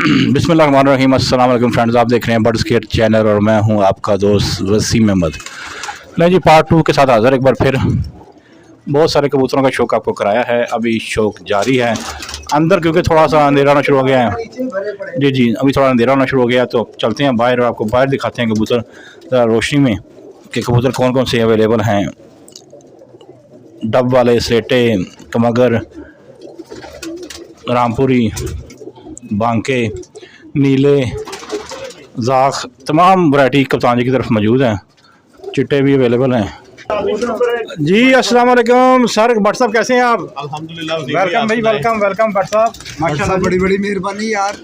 बिस्मिल्लाहिर्रहमानिर्रहीम। अस्सलाम वालेकुम फ्रेंड्स, आप देख रहे हैं बर्ड्स केयर चैनल और मैं हूं आपका दोस्त वसीम अहमद। नहीं जी, पार्ट 2 के साथ हाज़िर एक बार फिर। बहुत सारे कबूतरों का शौक आपको कराया है, अभी शौक जारी है अंदर, क्योंकि थोड़ा सा अंधेरा होना शुरू हो गया है। जी, अभी थोड़ा अंधेरा होना शुरू हो गया, तो चलते हैं बाहर और आपको बाहर दिखाते हैं कबूतर ज़रा रोशनी में कि कबूतर कौन कौन से अवेलेबल हैं। डब वाले, स्लेटे, कमगर, रामपुरी, बांके, नीले, जाख, तमाम वैरायटी कप्तान जी की तरफ मौजूद हैं। चिट्टे भी अवेलेबल हैं। जी अस्सलाम वालेकुम सर, भट्ट साहब कैसे हैं आप? अल्हम्दुलिल्लाह। वेलकम भाई, वेलकम वेलकम भट्ट साहब। माशाल्लाह, बड़ी बड़ी मेहरबानी यार,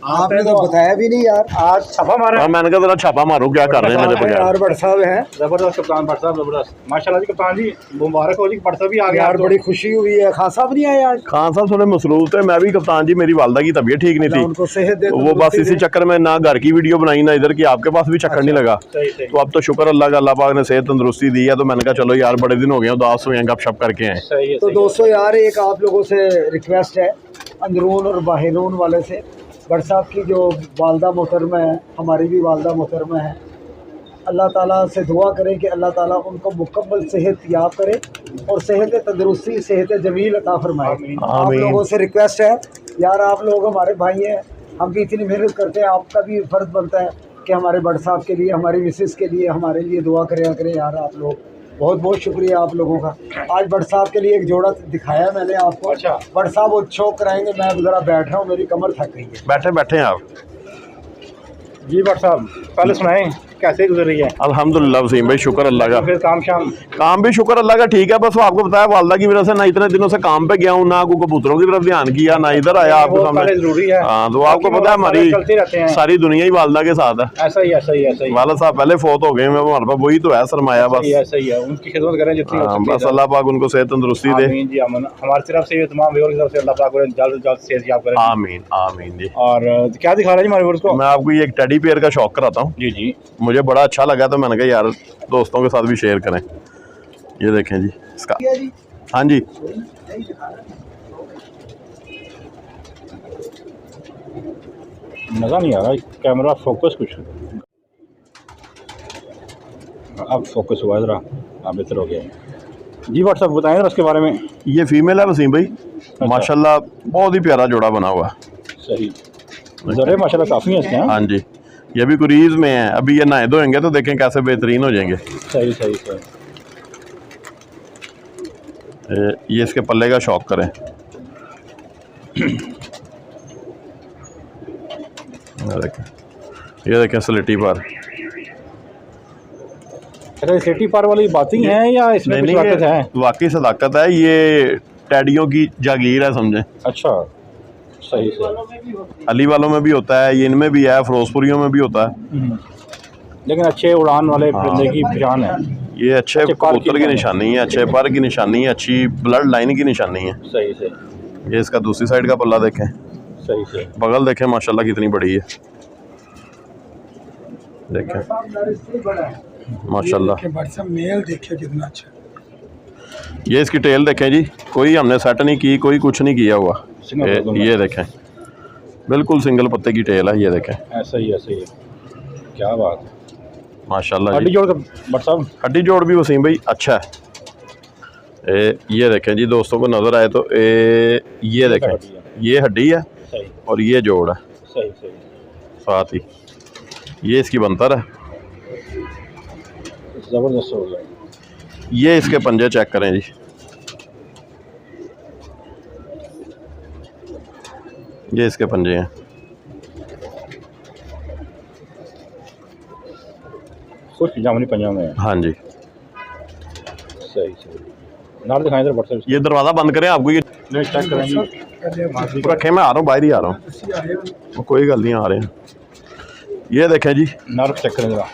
आपने तो बताया भी नहीं यार। आज छापा मारा है। मैंने कहा जरा छापा मारो, क्या कर रहे हैं मेरे बगैर। यार भट्ट साहब हैं, जबरदस्त कप्तान भट्ट साहब, जबरदस्त माशाल्लाह जी। कप्तान जी मुबारक हो जी, भट्ट साहब भी आ गए यार, बड़ी खुशी हुई है। खान साहब नहीं आए आज? खान साहब थोड़े मसरूफ थे, मैं भी कप्तान जी, मेरी वालदा की तबीयत ठीक नहीं थी, उनको सेहत दे, तो वो बस इसी चक्कर में ना घर की वीडियो बनाई ना इधर की, आपके पास भी चक्कर नहीं लगा। तो अब तो शुक्र अल्लाह का, अल्लाह पाक ने सेहत तंदुरुस्ती दी है, तो मैंने कहा चलो यार बड़े दिन हो गए, उदास हुए हैं, गपशप करके आए। तो दोस्तों यार, एक आप लोगों से रिक्वेस्ट है, अंदरून और बाहरून वाले से। भट्ट साहब की जो वालदा मोहतरमा है, हमारी भी वालदा मोहतरमा है, अल्लाह ताला से दुआ करें कि अल्लाह ताला उनको मुकम्मल सेहत याब करे और सेहत तंदुरुस्ती, सेहत जमील अता फरमाए। आप लोगों से रिक्वेस्ट है यार, आप लोग हमारे भाई हैं, हम भी इतनी मेहनत करते हैं, आपका भी फ़र्ज़ बनता है कि हमारे भट्ट साहब के लिए, हमारी मिसेस के लिए, हमारे लिए दुआ करें यार। आप लोग बहुत बहुत शुक्रिया आप लोगों का। आज भट्ट साहब के लिए एक जोड़ा दिखाया मैंने आपको। अच्छा, भट्ट साहब वो शौक कराएंगे, मैं ज़रा बैठ रहा हूँ, मेरी कमर थक गई है। बैठे बैठे हैं आप जी भट्ट साहब, पहले सुनाएं कैसे गुजर रही है? अल्हम्दुलिल्लाह वसीम भाई, शुक्र अल्लाह का। फिर काम शाम? काम भी शुक्र अल्लाह का ठीक है, बस वो आपको बताया वालदा की वजह से ना इतने दिनों से काम पे गया हूँ, ना कोई कबूतरों की तरफ ध्यान किया, ना इधर आया आपके सामने। जरूरी है। हाँ, तो आपको पता है हमारी सारी दुनिया ही वालदा के साथ है। ऐसा ही ऐसा ही ऐसा ही। वालद साहब पहले फोत हो गए, मैं हमारे पास वही तो है सरमाया, बस ऐसा ही है। उनकी खिदमत करें जितनी हो सकती है। बस अल्लाह पाक उनको सेहत तंदुरुस्ती दे। आमीन जी, आमीन। हमारी तरफ से, तमाम व्यूअर्स की तरफ से अल्लाह पाक उन्हें जल्द से जल्द सेहत याब करे। आमीन आमीन जी। और क्या दिखा रहा है जी हमारे व्यूअर्स को? मैं आपको ये एक टेडी पेयर का शौक कराता हूँ। जी जी, मुझे बड़ा अच्छा लगा, तो मैंने कहा यार दोस्तों के साथ भी शेयर करें। ये देखें जी इसका। हाँ जी, मज़ा नहीं आ रहा, कैमरा फोकस कुछ, अब फोकस हुआ ज़रा, अब बेहतर हो गया जी। व्हाट्सअप बताएं जरा उसके बारे में। ये फीमेल है वसीम भाई, माशाल्लाह बहुत ही प्यारा जोड़ा बना हुआ है। सही, जरे माशाल्लाह काफ़ी है इसके। हाँ जी, ये भी कुरीज में है, अभी ये नहाए धोएंगे तो देखें कैसे बेहतरीन हो जाएंगे। सही सही सही। ये इसके पल्ले का शौक करें। ये देखें स्लेटी पर। अच्छा, स्लेटी पार वाली बातें हैं या इसमें कुछ ताकत है? वाकई सदाकत है, ये टैडियों की जागीर है समझे। अच्छा, सही सही। अली वालों में भी होता है, ये इनमें भी है, फिरोजपुरियों में भी होता है, लेकिन अच्छे उड़ान वाले परिंदे की पहचान है। ये अच्छे कबूतर की निशानी है, अच्छे पर की निशानी है, अच्छी ब्लड लाइन की निशानी है। सही सही। ये इसका दूसरी साइड का पल्ला देखें, सही सही। बगल देखें माशाल्लाह कितनी बड़ी है, देखें माशाल्लाह। मेल देखिए कितना अच्छा। ये इसकी टेल देखें जी, कोई हमने सेट नहीं की, कोई कुछ नहीं किया हुआ। ये देखें बिल्कुल सिंगल पत्ते की टेल है, ये देखें। ऐसा ही ऐसा ही, क्या बात है माशाल्लाह। हड्डी जोड़ का भट्ट साहब, हड्डी जोड़ भी वसीम भाई अच्छा है। ये देखें जी, दोस्तों को नज़र आए तो ये देखें, ये हड्डी है और ये जोड़ है। सही सही। साथ ही ये इसकी बनतर है, ज़बरदस्त हो गया। ये इसके पंजे चेक करें जी, ये इसके पंजे हैं, कुछ जामनी पंजाब में है। हाँ जी। सही सही। नाल दिखाएं इधर व्हाट्सएप। ये दरवाज़ा बंद करें, आपको ये चेक करेंगे। रखें, मैं आ रहा हूँ, बाहर ही आ रहा हूँ, कोई गल नहीं, आ रहे हैं। ये देखें जी, नार चेक करें जरा।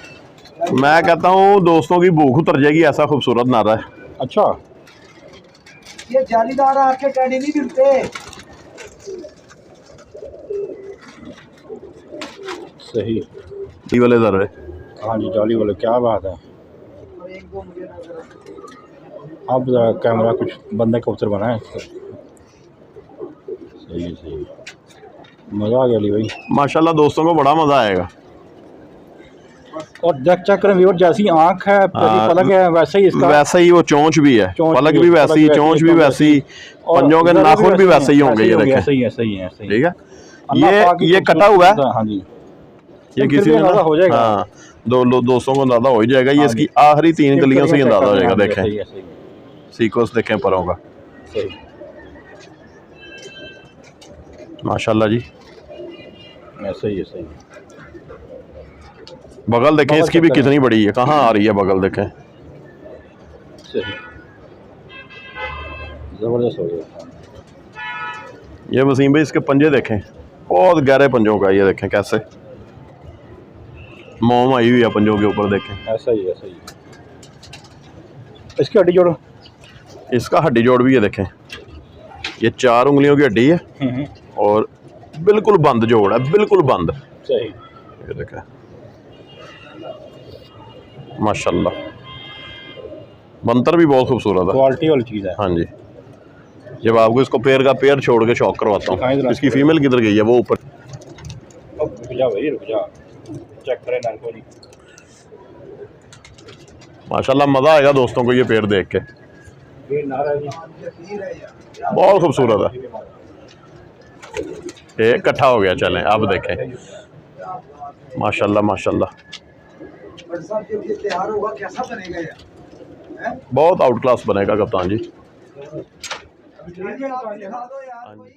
मैं कहता हूँ दोस्तों की भूख उतर जाएगी, ऐसा खूबसूरत नारा है। अच्छा, ये जालीदार आपके टेडी नहीं मिलते। सही। ये वाले जर है। हाँ जी, जाली वाले, क्या बात है। अब कैमरा कुछ बंदे कबूतर बना है। सही सही। मज़ा आ गया अली भाई। माशाल्लाह दोस्तों को बड़ा मज़ा आएगा। और देख चेक करें व्यूअर, जैसी आँख है पलक है वैसे ही इसका, वैसा ही वो चोंच भी है, पलक भी वैसी, चोंच भी वैसी, पंजों के नाखून भी वैसे ही होंगे। ये देखें, ऐसे ही ऐसे ही ऐसे ही। ठीक है, ये कटा हुआ है। हाँ जी, ये किसी ने हो जाएगा। हाँ, दोस्तों को अंदाजा हो ही जाएगा। ये इसकी आखिरी 3 गलियों से ही अंदाजा हो जाएगा। देखें सीक्वेंस देखें परों का, माशाल्लाह जी। ऐसे ही ऐसे ही। बगल देखें इसकी भी कितनी बड़ी है, कहाँ आ रही है बगल देखें, जबरदस्त हो गया। ये वसीम भाई इसके पंजे देखें, बहुत गहरे पंजों का। ये देखें कैसे मोम आई हुई है पंजों के ऊपर, देखें ऐसा ही ऐसा ही। इसकी हड्डी जोड़, इसका हड्डी जोड़ भी है देखें, ये 4 उंगलियों की हड्डी है और बिल्कुल बंद जोड़ है, बिल्कुल बंद। सही। ये देखें माशाल्लाह, बनतर भी बहुत खूबसूरत है, क्वालिटी वाली चीज़ है। हाँ जी। जब आपको इसको पैर का पैर छोड़ के शौक करवाता हूँ। इसकी फीमेल किधर गई है, वो ऊपर। रुक जा भाई, रुक जा, चेक करें ना को नहीं। माशाल्लाह मज़ा आएगा दोस्तों को ये पैर देख के, बहुत खूबसूरत है। ये इकट्ठा हो गया, चलें अब देखें। माशाल्लाह माशाल्लाह, तैयार होगा कैसा बनेगा यार, बहुत आउट क्लास बनेगा कप्तान जी। दिखा दो यार कोई।